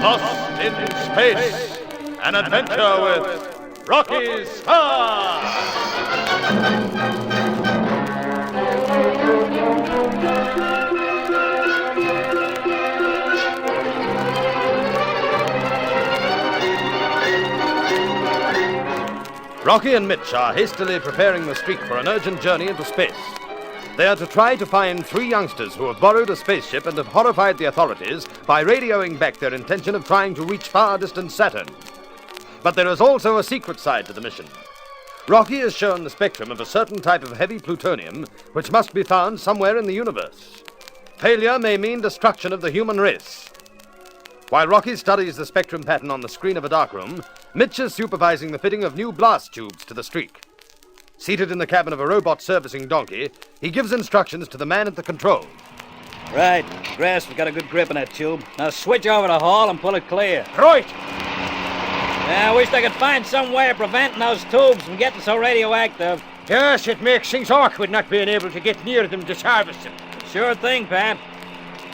Lost in Space, an adventure with Rocky Starr. Rocky and Mitch are hastily preparing the streak for an urgent journey into space. They are to try to find 3 youngsters who have borrowed a spaceship and have horrified the authorities by radioing back their intention of trying to reach far-distant Saturn. But there is also a secret side to the mission. Rocky is shown the spectrum of a certain type of heavy plutonium which must be found somewhere in the universe. Failure may mean destruction of the human race. While Rocky studies the spectrum pattern on the screen of a darkroom, Mitch is supervising the fitting of new blast tubes to the streak. Seated in the cabin of a robot servicing donkey, he gives instructions to the man at the control. Right. Grass has got a good grip on that tube. Now switch over the hall and pull it clear. Right! I wish I could find some way of preventing those tubes from getting so radioactive. Yes, it makes things awkward not being able to get near them to service them. Sure thing, Pat.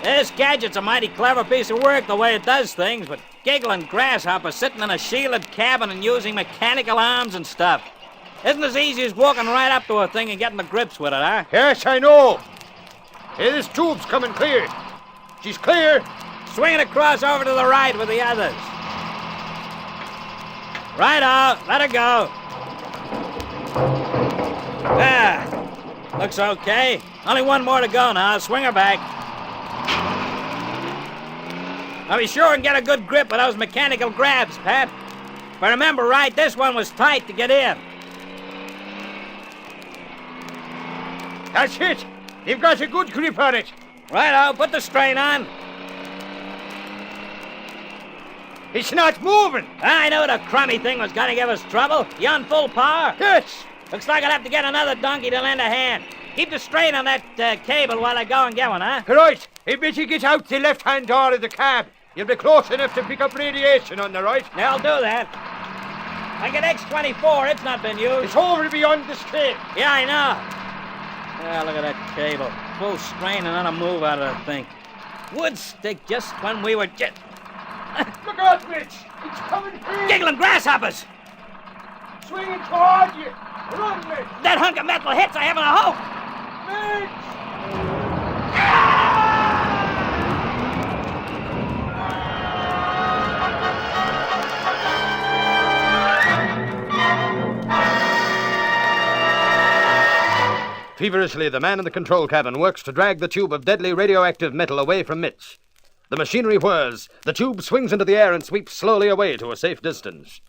This gadget's a mighty clever piece of work the way it does things, but giggling grasshopper sitting in a shielded cabin and using mechanical arms and stuff. Isn't as easy as walking right up to a thing and getting the grips with it, huh? Yes, I know. Hey, this tube's coming clear. She's clear. Swing it across over to the right with the others. Right-o, let her go. Ah, looks okay. Only one more to go now. Swing her back. Now be sure and get a good grip of those mechanical grabs, Pat. If I remember right, this one was tight to get in. That's it. You've got a good grip on it. Right-o, put the strain on. It's not moving. I knew the crummy thing was going to give us trouble. You on full power? Yes. Looks like I'll have to get another donkey to lend a hand. Keep the strain on that cable while I go and get one, huh? Right. I bet you get out the left-hand door of the cab. You'll be close enough to pick up radiation on the right. Yeah, I'll do that. I get X-24. It's not been used. It's over beyond the screen. Yeah, I know. Yeah, look at that cable. Full strain and on a move out of the thing. Would stick just when we were just... Look out, Mitch. It's coming here. Giggling grasshoppers. Swing it toward you. Run, Mitch. That hunk of metal hits, I haven't a hope. Mitch. Feverishly, the man in the control cabin works to drag the tube of deadly radioactive metal away from Mitch. The machinery whirs, the tube swings into the air and sweeps slowly away to a safe distance.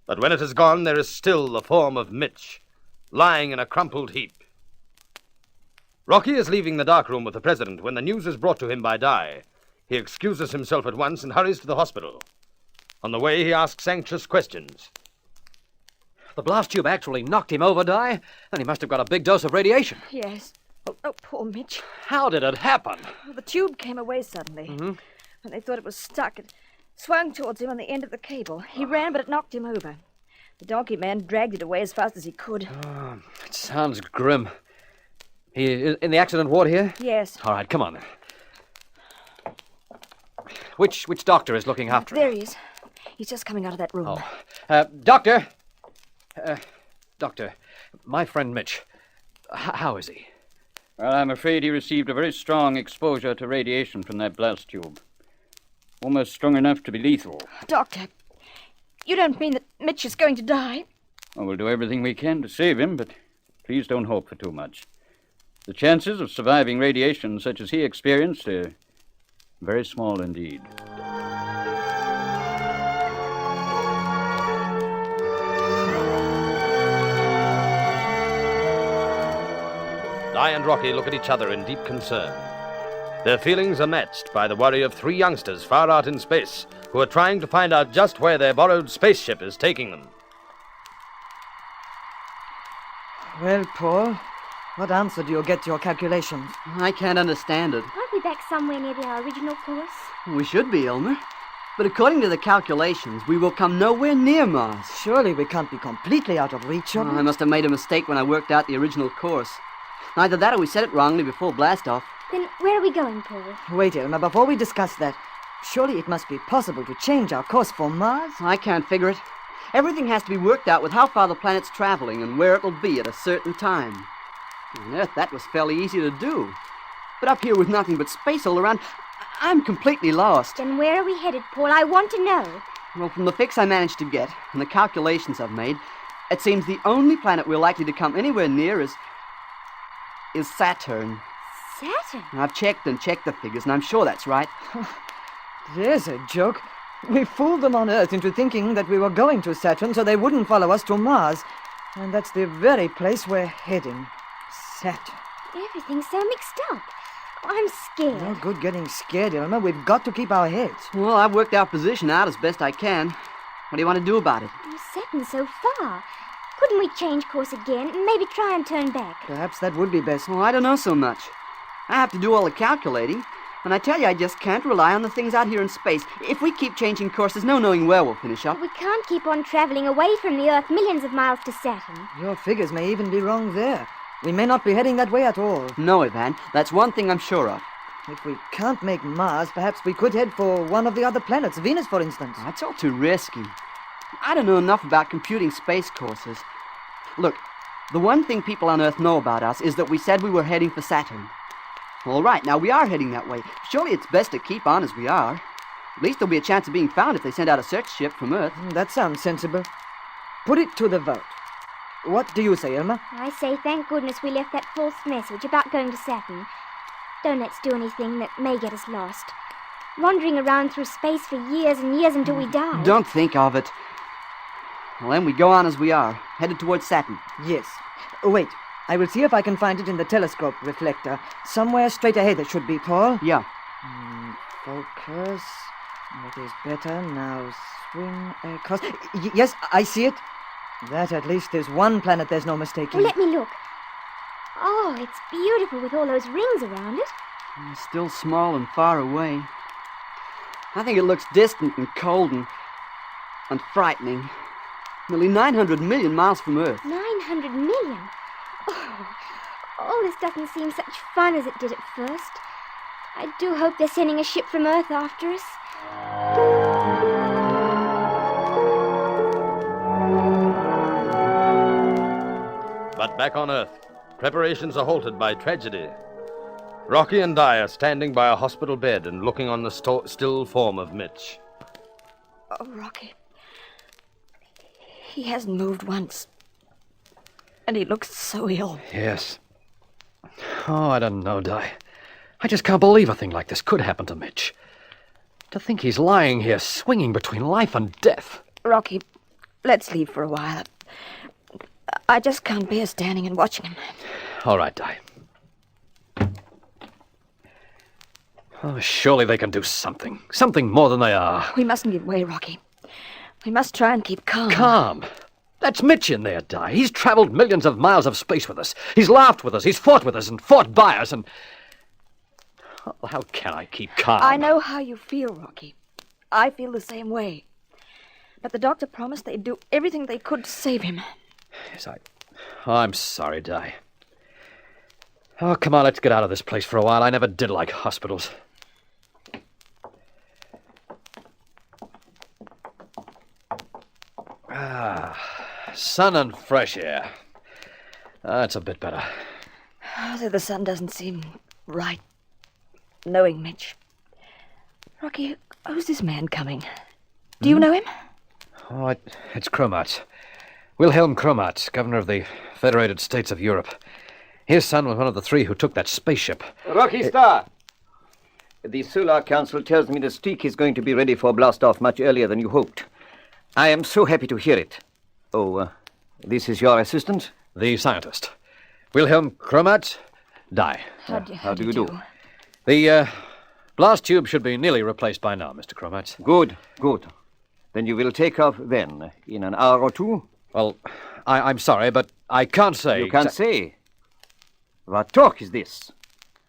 But when it is gone, there is still the form of Mitch, lying in a crumpled heap. Rocky is leaving the darkroom with the president when the news is brought to him by Di. He excuses himself at once and hurries to the hospital. On the way, he asks anxious questions. The blast tube actually knocked him over, Di, and he must have got a big dose of radiation. Yes. Oh, poor Mitch. How did it happen? Well, the tube came away suddenly. Mm-hmm. When they thought it was stuck, it swung towards him on the end of the cable. He ran, but it knocked him over. The donkey man dragged it away as fast as he could. Oh, it sounds grim. He is in the accident ward here? Yes. All right, come on. Which doctor is looking after him? There he is. He's just coming out of that room. Oh. Doctor! Doctor, my friend Mitch, how is he? Well, I'm afraid he received a very strong exposure to radiation from that blast tube. Almost strong enough to be lethal. Doctor, you don't mean that Mitch is going to die? Well, we'll do everything we can to save him, but please don't hope for too much. The chances of surviving radiation such as he experienced are very small indeed. Di and Rocky look at each other in deep concern. Their feelings are matched by the worry of 3 youngsters far out in space who are trying to find out just where their borrowed spaceship is taking them. Well, Paul, what answer do you get to your calculations? I can't understand it. Aren't we back somewhere near our original course? We should be, Elmer. But according to the calculations, we will come nowhere near Mars. Surely we can't be completely out of reach of it. I must have made a mistake when I worked out the original course. Either that or we said it wrongly before blast-off. Then where are we going, Paul? Wait, Elmer, before we discuss that, Surely it must be possible to change our course for Mars. I can't figure it. Everything has to be worked out with how far the planet's traveling and where it'll be at a certain time. On Earth, that was fairly easy to do. But up here with nothing but space all around, I'm completely lost. Then where are we headed, Paul? I want to know. Well, from the fix I managed to get and the calculations I've made, it seems the only planet we're likely to come anywhere near is Saturn. Saturn? I've checked the figures, and I'm sure that's right. There's a joke. We fooled them on Earth into thinking that we were going to Saturn so they wouldn't follow us to Mars. And that's the very place we're heading. Saturn. Everything's so mixed up. I'm scared. No good getting scared, Irma. We've got to keep our heads. Well, I've worked our position out as best I can. What do you want to do about it? Saturn's so far. Couldn't we change course again and maybe try and turn back? Perhaps that would be best. Oh, I don't know so much. I have to do all the calculating. And I tell you, I just can't rely on the things out here in space. If we keep changing courses, no knowing where we'll finish up. We can't keep on traveling away from the Earth millions of miles to Saturn. Your figures may even be wrong there. We may not be heading that way at all. No, Ivan. That's one thing I'm sure of. If we can't make Mars, perhaps we could head for one of the other planets, Venus, for instance. That's all too risky. I don't know enough about computing space courses. Look, the one thing people on Earth know about us is that we said we were heading for Saturn. All right, now we are heading that way. Surely it's best to keep on as we are. At least there'll be a chance of being found if they send out a search ship from Earth. That sounds sensible. Put it to the vote. What do you say, Irma? I say thank goodness we left that false message about going to Saturn. Don't let's do anything that may get us lost. Wandering around through space for years and years until we die. Don't think of it. Well, then we go on as we are, headed towards Saturn. Yes. Wait, I will see if I can find it in the telescope reflector. Somewhere straight ahead it should be, Paul. Yeah. Focus. That is better. Now swing across. Yes, I see it. That at least is one planet there's no mistaking. Well, let me look. Oh, it's beautiful with all those rings around it. It's still small and far away. I think it looks distant and cold and frightening. Nearly 900 million miles from Earth. 900 million? Oh, this doesn't seem such fun as it did at first. I do hope they're sending a ship from Earth after us. But back on Earth, preparations are halted by tragedy. Rocky and Di are standing by a hospital bed and looking on the still form of Mitch. Oh, Rocky. He hasn't moved once. And he looks so ill. Yes. Oh, I don't know, Di. I just can't believe a thing like this could happen to Mitch. To think he's lying here swinging between life and death. Rocky, let's leave for a while. I just can't bear standing and watching him. All right, Di. Oh, surely they can do something. Something more than they are. We mustn't give way, Rocky. We must try and keep calm. Calm? That's Mitch in there, Di. He's traveled millions of miles of space with us. He's laughed with us. He's fought with us and fought by us and... Oh, how can I keep calm? I know how you feel, Rocky. I feel the same way. But the doctor promised they'd do everything they could to save him. Yes, I'm sorry, Di. Oh, come on, let's get out of this place for a while. I never did like hospitals. Sun and fresh air. That's a bit better. Although the sun doesn't seem right. Knowing Mitch. Rocky, who's this man coming? Do you know him? Oh, it's Kromat. Wilhelm Kromat, governor of the Federated States of Europe. His son was one of the three who took that spaceship. Rocky Starr! The Solar Council tells me the streak is going to be ready for blast-off much earlier than you hoped. I am so happy to hear it. Oh, this is your assistant? The scientist. Wilhelm Kromat, Di. How do you do? The blast tube should be nearly replaced by now, Mr. Kromat. Good. Then you will take off when? In an hour or two? Well, I'm sorry, but I can't say... You can't say? What talk is this?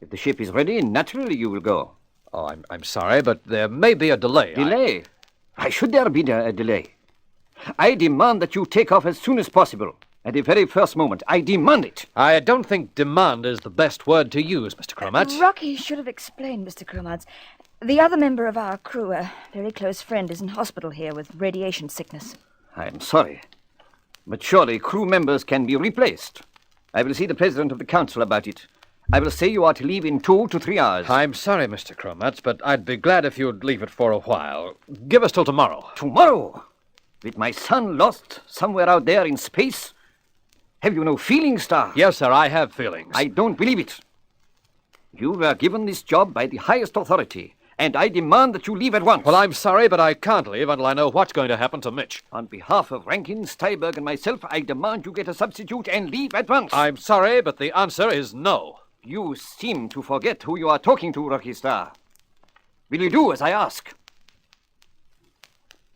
If the ship is ready, naturally you will go. Oh, I'm sorry, but there may be a delay. Delay? Why should there be a delay? I demand that you take off as soon as possible. At the very first moment, I demand it. I don't think demand is the best word to use, Mr. Kromatz. Rocky should have explained, Mr. Kromatz. The other member of our crew, a very close friend, is in hospital here with radiation sickness. I am sorry, but surely crew members can be replaced. I will see the president of the council about it. I will say you are to leave in 2 to 3 hours. I'm sorry, Mr. Kromatz, but I'd be glad if you'd leave it for a while. Give us till tomorrow. Tomorrow? With my son lost somewhere out there in space? Have you no feelings, Starr? Yes, sir, I have feelings. I don't believe it. You were given this job by the highest authority, and I demand that you leave at once. Well, I'm sorry, but I can't leave until I know what's going to happen to Mitch. On behalf of Rankin, Steiberg, and myself, I demand you get a substitute and leave at once. I'm sorry, but the answer is no. You seem to forget who you are talking to, Rocky Starr. Will you do as I ask?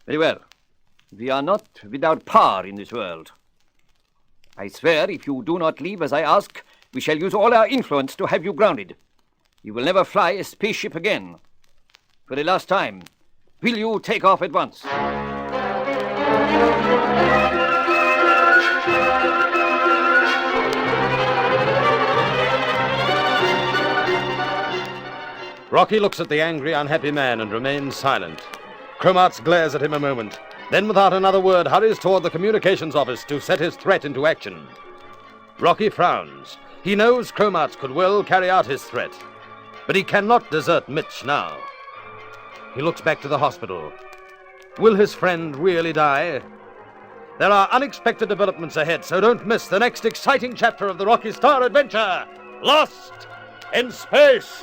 Very well. We are not without power in this world. I swear, if you do not leave as I ask, we shall use all our influence to have you grounded. You will never fly a spaceship again. For the last time, will you take off at once? Rocky looks at the angry, unhappy man and remains silent. Kromatz glares at him a moment, then without another word hurries toward the communications office to set his threat into action. Rocky frowns. He knows Kromatz could well carry out his threat, but he cannot desert Mitch now. He looks back to the hospital. Will his friend really die? There are unexpected developments ahead, so don't miss the next exciting chapter of the Rocky Starr adventure, Lost in Space!